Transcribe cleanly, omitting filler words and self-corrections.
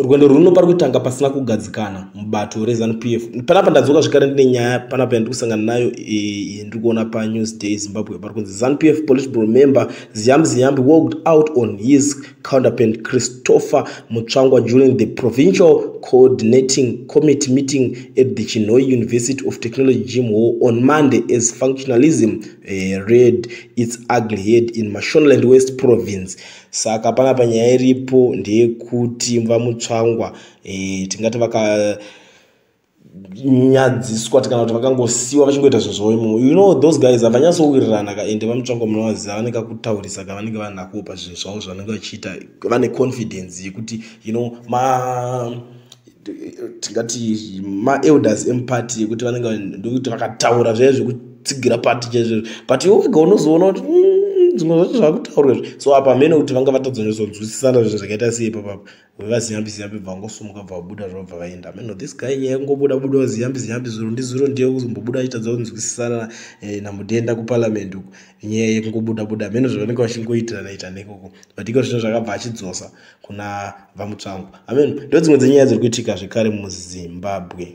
rwendo runo pari kutanga pasina kugadzikana mubato reZANU-PF. Panapa ndadzoka zvekare ndine nyaya panapa yandiri kusangana nayo ndiri kuona paNewsday Zimbabwe pari kunzi ZANU-PF Politburo member Ziyambi walked out on his counterpart Christopher Mutsvangwa during the provincial coordinating committee meeting at the Chinhoyi University of Technology Gym Hall on Monday as functionalism reared its ugly head in Mashonaland West Province. Saka panapa nyaya iripo ndeyekuti Mutsvangwa tingati vakanyadziswa kana kuti vakangosiwa vachingoita zvozvo. You know those guys havanyatsowirirana ende Mutsvangwa munovaziva vanenge kutaurisa kavanenge vanako pazvinhu zvavo zvavanenge vachiita, vane confidence yekuti tingati elders empathy yekuti vanenge ndokuti vakataura zviya zvekutsigira pati chaizvo, but iwe wega unozoona kuti zvimwe zvacho zvakutaurwa. So apa mene kuti vanga vatadzonzwisisana zvinhu zvakaita sei papapo vaZiyambi vangosumuka bva vabuda zvavo bva vaenda. Meno this guy nyaya yekungobuda vaZiyambi zuro ndizuro ndiye kuzombobuda achitadza kunzwisisana namudenda kuparliament uku, nyaya yekungobuda meno zvavanenge vachingoitirana nekoko, but iko zvinhu zvakabva achidzosa kuna vaMutsvangwa. Amen. Ndo dzimwe dzenyaya dziri kuitika zvekare muZimbabwe.